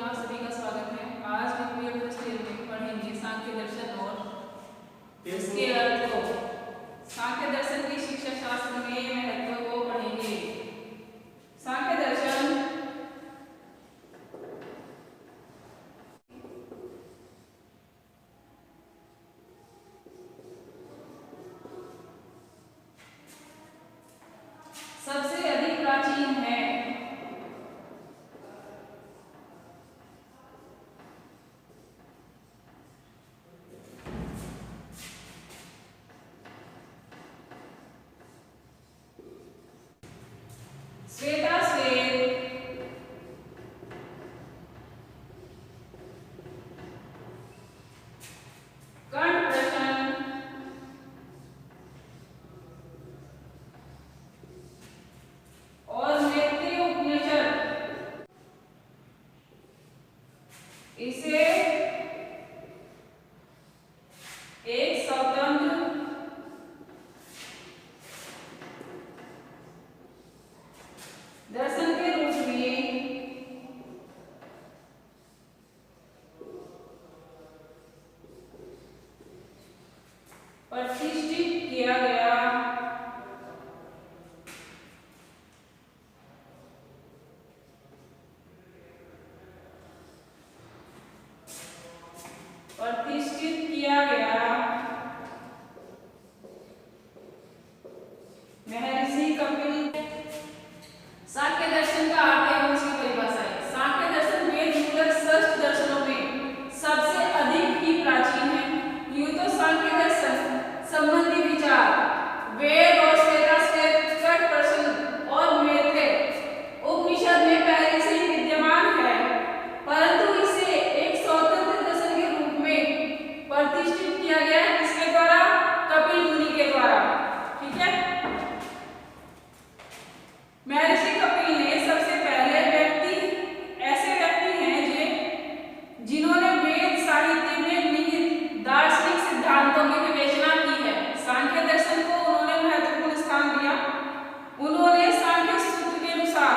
आप सभी का स्वागत है। आज हम बीएड फर्स्ट ईयर में पढ़ेंगे सांख्य दर्शन और इसके अर्थ को। सांख्य दर्शन की शिक्षा शास्त्र में महत्व को पढ़ेंगे। सांख्य दर्शन सबसे अधिक प्राचीन है। श्वेताश्वेत कर्ण प्रश्न और मैत्रेय उपनिषद इसे एक स्वतंत्र दर्शन के रूप में प्रतिष्ठित किया गया। प्रतिष्ठित किया गया महर्षि कपिल। सांख्य दर्शन का अर्थ एवं उसकी परिभाषा है। सांख्य दर्शन वेद मूलक षष्ठ दर्शनों में सबसे अधिक ही प्राचीन है। यूं तो सांख्य दर्शन संबंधी विचार वेद और श्वेताश्वेत कर्ण प्रश्न और मैत्रेय उपनिषद में पहले से ही विद्यमान है, परंतु इसे एक स्वतंत्र दर्शन के रूप में प्रतिष्ठित किया गया है। किसके द्वारा? कपिल मुनि के द्वारा। ठीक है। महर्षि कपिल ने सबसे पहले ऐसे व्यक्ति हैं जिन्होंने वेद साहित्य में निहित दार्शनिक सिद्धांतों की विवेचना की है। सांख्य दर्शन को उन्होंने महत्वपूर्ण स्थान दिया। उन्होंने सांख्य सूत्र के अनुसार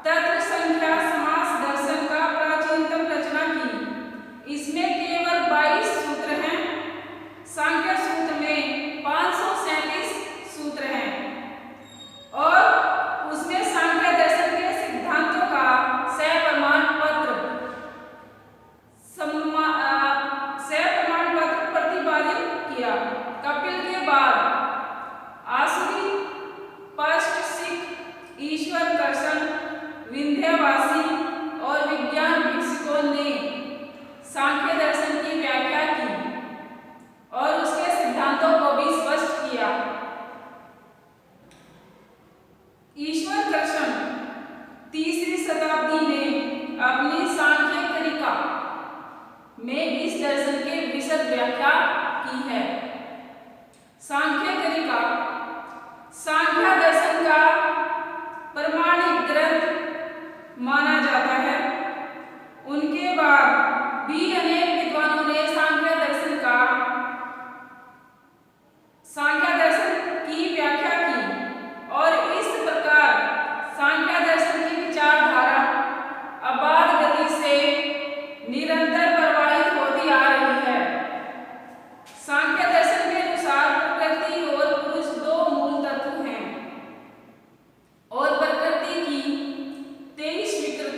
तत्व संख्या समास दर्शन का प्राचीनतम रचना की। इसमें केवल 22 सूत्र हैं। सांख्य सूत्र में 537 सूत्र हैं और उसमें सांख्य दर्शन के सिद्धांतों का सप्रमाण पत्र प्रतिपादित किया। कपिल के बाद आसुरी पश्चिक ईश्वर कर्षण विंध्यवासी और विज्ञान भिक्षुकों ने सांख्य दर्शन की व्याख्या की और उसके सिद्धांतों को भी स्पष्ट किया। ईश्वर कर्षण 3री शताब्दी में अपनी सांख्य करिका में इस दर्शन के विशद व्याख्या की है। सांख्य करिका सांख्य दर्शन का प्रमाणिक ग्रंथ माना जाता है। उनके बाद भी अनेक विद्वानों ने सांख्य दर्शन की व्याख्या की और इस प्रकार सांख्य दर्शन की विचारधारा अबाध गति से निरंतर प्रवाहित होती आ रही है। सांख्य दर्शन के अनुसार प्रकृति और पुरुष दो मूल तत्व हैं और प्रकृति की 23 विकृतियां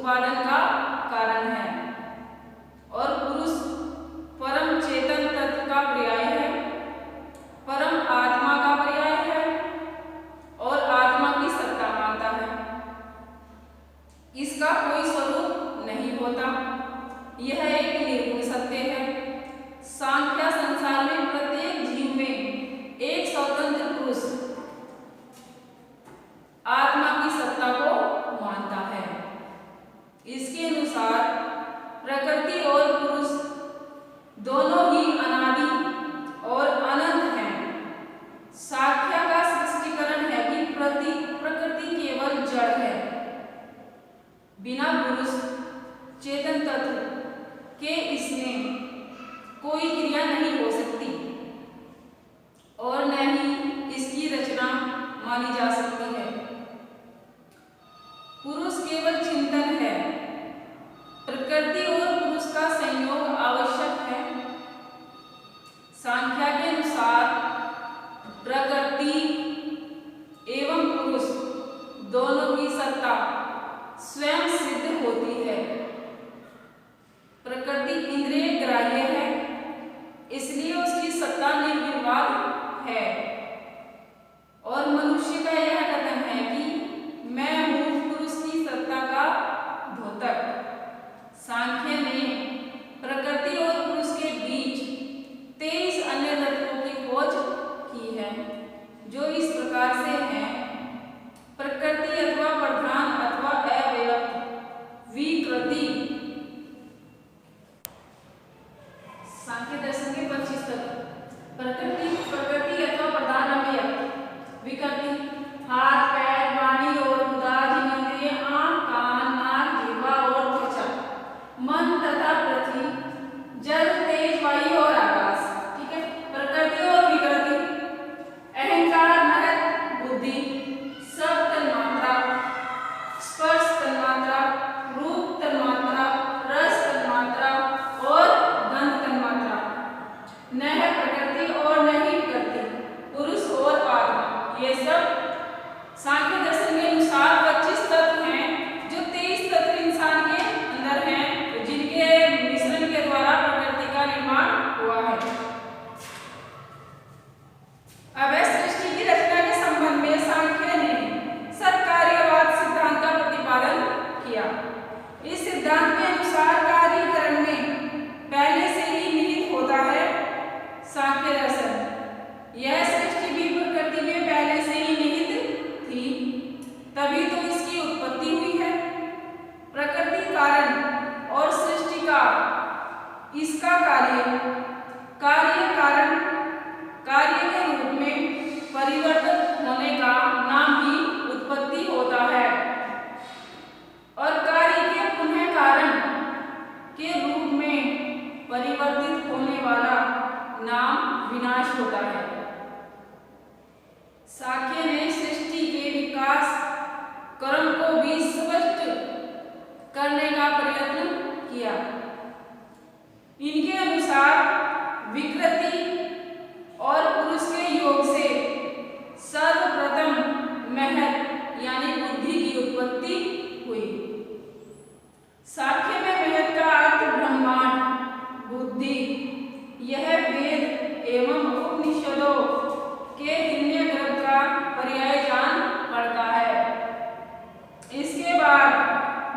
उत्पादन का कारण है और पुरुष परम चेतन तत्व का पर्याय है, परम आत्मा का पर्याय है और आत्मा की सत्ता मानता है। इसका कोई स्वरूप नहीं होता, यह एक निर्गुण सत्य है। सांख्य संसार में प्रत्येक जीव में एक स्वतंत्र पुरुष आत्मा की सत्ता को मानता है। इसके अनुसार प्रकृति और पुरुष दोनों ही अनादि और अनंत हैं। सांख्य का स्पष्टीकरण है कि प्रकृति केवल जड़ है, बिना पुरुष चेतन तत्व के इसमें कोई क्रिया नहीं हो सकती और न ही इसकी रचना मानी जा सकती है। पुरुष केवल चिंतन है, प्रकृति और पुरुष का संयोग आवश्यक है। सांख्य के अनुसार प्रकृति एवं पुरुष दोनों की सत्ता स्वयं सिद्ध होती है। प्रकृति इंद्रिय ग्राह्य है, इसलिए उसकी सत्ता निर्विवाद है और मनुष्य का यह कथन है कि मैं हूं पुरुष की सत्ता का द्योतक। सांख्य ने प्रकृति और पुरुष के बीच 23 अन्य तत्वों की खोज की है, जो इस प्रकार से हैं: प्रकृति अथवा प्रधान अथवा अव्यक्त विकृति। सांख्य दर्शन के 25 तत्व: प्रकृति अथवा प्रधान अव्यक्त विकृति, हाथ पैर वाणी और उदार जिनेंद्रिय, आंख कान नाक जिह्वा और त्वचा, मन तथा पृथ्वी, जल तेज वायु और आकाश। ठीक है। प्रकृति और विकृति: अहंकार महत बुद्धि, सब तन्मात्रा, स्पर्श तन्मात्रा, रूप तन्मात्रा, रस तन्मात्रा और गंध तन्मात्रा। न है प्रकृति और न ही विकृति, पुरुष और आत्मा। ये सब सांख्य दर्शन के अनुसार 25 तत्व हैं, जो 23 तत्व इंसान के अंदर हैं, जिनके मिश्रण के द्वारा प्रकृति का निर्माण हुआ है। अब सृष्टि की रचना के संबंध में सांख्य ने सत्कार्यवाद सिद्धांत का प्रतिपादन किया। इस सिद्धांत के अनुसार कार्य कारण में पहले से ही निहित होता है। सांख्य दर्शन यह सृष्टि भी प्रकृति में पहले से ही निहित थी, तभी तो इसकी उत्पत्ति हुई है। प्रकृति कारण और सृष्टि का इसका कार्य कारण कार्य के रूप में परिवर्तित होने का नाम ही उत्पत्ति होता है और कार्य के पुनः कारण के रूप में परिवर्तित होने वाला नाम विनाश होता है। सांख्य ने सृष्टि के विकास क्रम को भी स्पष्ट करने का प्रयत्न किया। इनके अनुसार विकृति और पुरुष के योग से सर्वप्रथम महत यानी बुद्धि की उत्पत्ति हुई। सांख्य में महत का अर्थ ब्रह्मांड, बुद्धि, यह वेद एवं उपनिषदों के दिव्य ग्रंथ का पर्याय जान पड़ता है। इसके बाद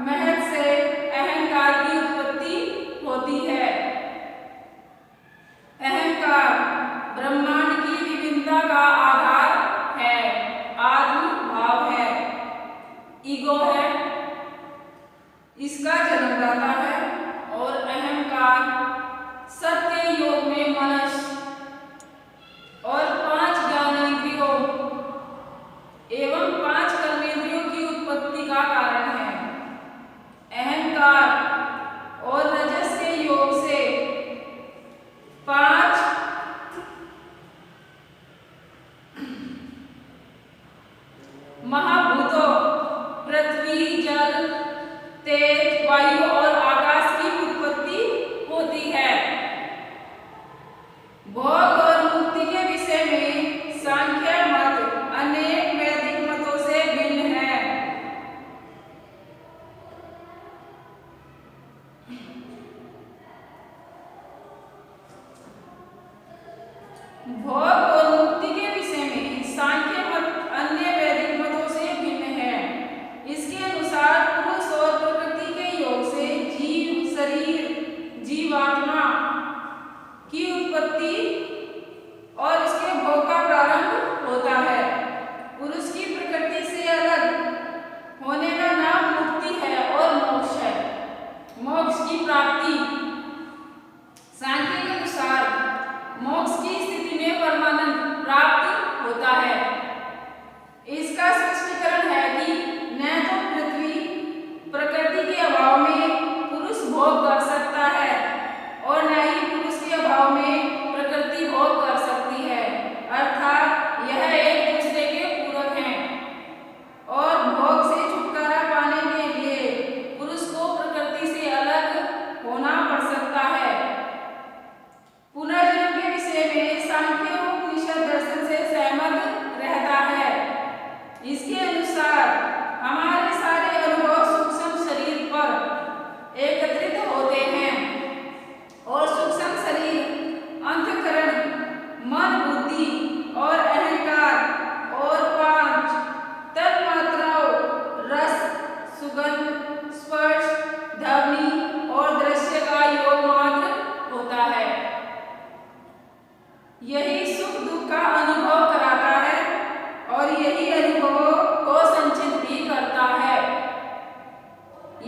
महत से अहंकार की उत्पत्ति होती है। अहंकार ब्रह्मांड की विभिन्नता का आधार है, आत्म भाव है, ईगो है, इसका जन्मदाता है और अहंकार सत्य योग में मनस और 5 ज्ञानेंद्रियों एवं 5 कर्मेंद्रियों की उत्पत्ति का कारण है। अहंकार और रजस के योग से 5 महाभूतों पृथ्वी, जल, तेज, वायु और आकाश की उत्पत्ति होती है। भोग और मुक्ति के विषय में सांख्य मत अनेक वैदिक मतों से भिन्न है।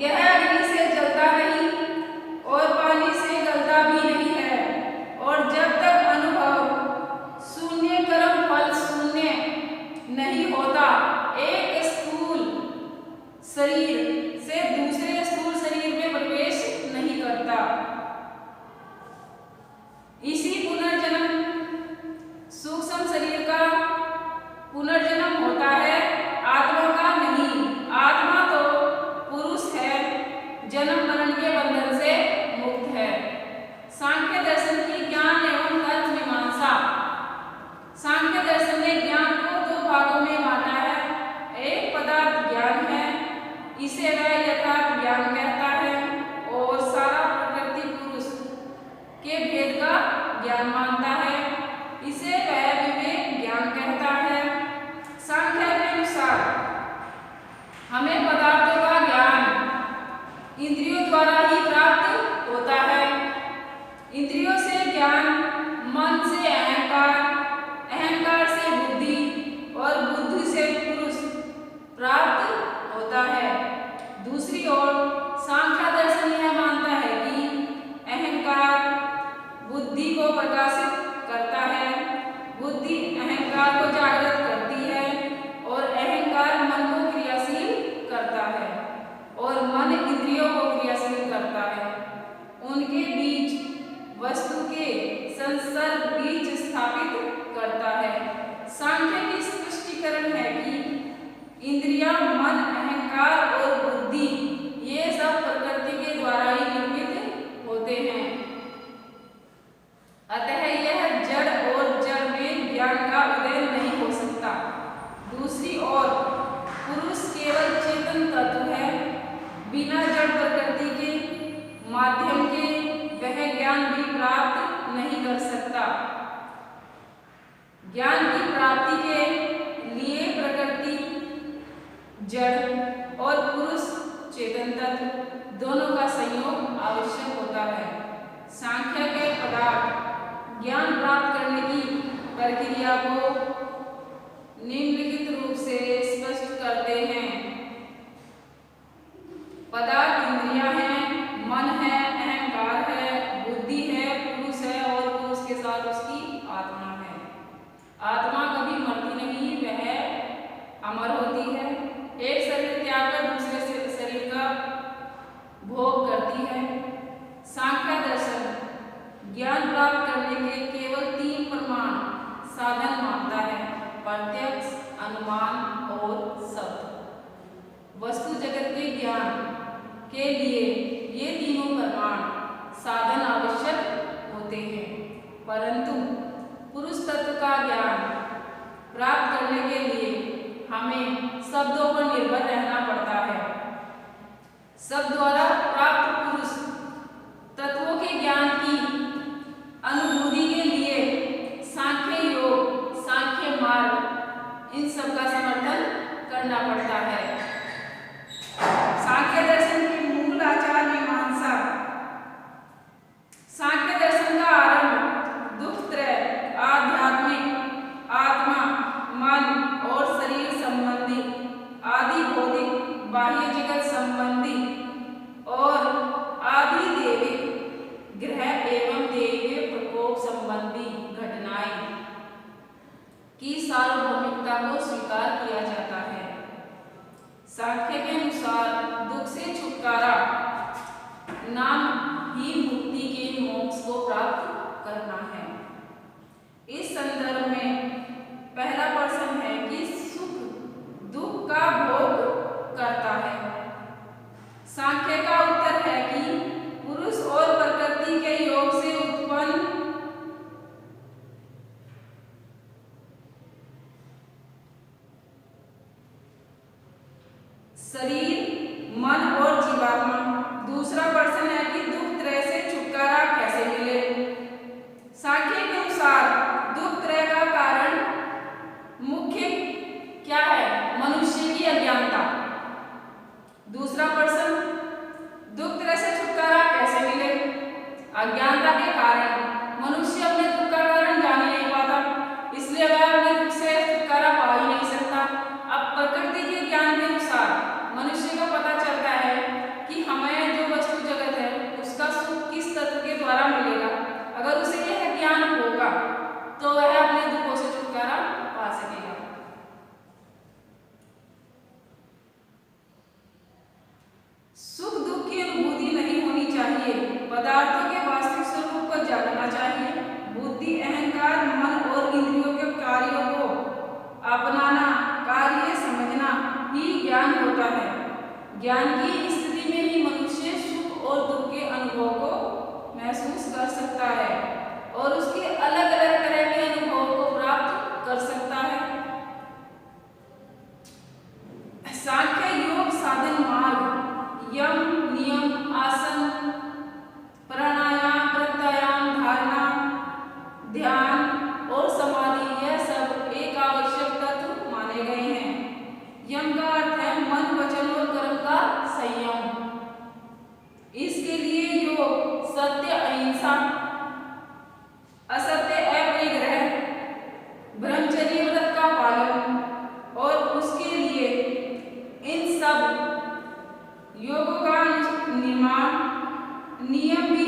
यह अग्नि से जलता नहीं और पानी से गलता भी नहीं है। और जब तक अनुभव शून्य कर्म फल शून्य नहीं होता, एक स्थूल शरीर से दूसरे स्थूल शरीर में प्रवेश नहीं करता। इसी पुनर्जन्म सूक्ष्म शरीर का पुनर्जन्म होता है, आत्मा का नहीं। आत्मा तो पुरुष है, जन्म मरण के बंधन से मुक्त है। सांख्य दर्शन की ज्ञान एवं तर्क मीमांसा। सांख्य दर्शन ने ज्ञान को दो भागों में बांटा है। एक पदार्थ ज्ञान है, इसे वह यथार्थ ज्ञान कहता है, और सारा प्रकृति पुरुष के भेद का ज्ञान मानता है, इसे वह विवेक ज्ञान कहता है। सांख्य के अनुसार हमें पदार्थों का ज्ञान इंद्रियों द्वारा ही प्राप्त होता है। इंद्रियों से ज्ञान, मन से अहंकार, अहंकार से बुद्धि और बुद्धि से पुरुष प्राप्त होता है। दूसरी ओर सांख्य दर्शन यह मानता है कि अहंकार बुद्धि को प्रकाशित करता है, बुद्धि अहंकार को जागृत करती है, और अहंकार मन को क्रियाशील करता है, और मन इंद्रियों को क्रियाशील करता है। उनके बीच वस्तु के संसर्ग बीज स्थापित करता है। सांख्य की स्पष्टीकरण है कि इंद्रियां, मन, अहंकार और बुद्धि ये सब प्रकृति के द्वारा ही निर्मित होते हैं। अतः यह जड़ और जड़ में ज्ञान का उदय नहीं हो सकता। दूसरी ओर पुरुष केवल चेतन तत्व है, बिना जड़ प्रकृति के माध्यम के वह ज्ञान भी प्राप्त नहीं कर सकता। ज्ञान की प्राप्ति के लिए प्रकृति जड़ और पुरुष चेतन तत्व दोनों का संयोग आवश्यक होता है। सांख्य के पदार्थ ज्ञान प्राप्त करने की प्रक्रिया को निम्नलिखित रूप से स्पष्ट करते हैं। पदार्थ इंद्रियां हैं, मन है, अहंकार है, बुद्धि है, पुरुष है, और पुरुष के साथ उसकी आत्मा है। आत्मा कभी मरती नहीं, वह अमर होती है। एक शरीर त्याग कर दूसरे शरीर का भोग करती है। सांख्य दर्शन ज्ञान प्राप्त करने के केवल 3 प्रमाण साधन मानता है: प्रत्यक्ष, अनुमान और शब्द। वस्तु जगत के ज्ञान के लिए ये तीनों प्रमाण साधन आवश्यक होते हैं, परंतु पुरुष तत्व का ज्ञान प्राप्त करने के लिए हमें शब्दों पर निर्भर रहना पड़ता है। शब्द द्वारा प्राप्त पुरुष तत्वों के ज्ञान की अनुभूति के लिए सांख्य योग, सांख्य मार्ग, इन सब का समर्थन करना पड़ता है। सांख्य दर्शन की मूल आचार मीमांसा। सांख्य दर्शन का आरंभ दुख त्रय, आध्यात्मिक, आत्मा, मन और शरीर संबंधी, आदि भौतिक बाह्य जगत संबंधी और आदि दैविक ग्रह एवं दैवीय प्रकोप संबंधी घटनाएं की सार्वभौमिकता को स्वीकार किया जाता है। सांख्य के अनुसार दुख से छुटकारा नाम ही मुक्ति के मोक्ष को प्राप्त करना है। इस संदर्भ में पहला प्रश्न है कि सुख दुख का भोग करता है। सांख्य का उत्तर है कि पुरुष और प्रकृति के योग से उत्पन्न शरीर, मन और जीवात्मा। दूसरा प्रश्न है कि दुख त्रय से छुटकारा कैसे मिले। सांख्य ही मनुष्य सुख और दुख के अनुभव को महसूस कर सकता है और उसके अलग अलग तरह के अनुभवों को प्राप्त कर सकता है। सांख्य योग साधन मार्ग यम, नियम, आसन, प्राणायाम, प्रत्यायाम, धारणा, ध्यान और समाधि, यह सब एक आवश्यक तत्व माने गए हैं। यम का अर्थ है मन, वचन और कर्म का संयम। इसके लिए योग सत्य, अहिंसा, असत्य, अपरिग्रह, ब्रह्मचर्य व्रत का पालन और उसके लिए इन सब योग का निर्माण नियम भी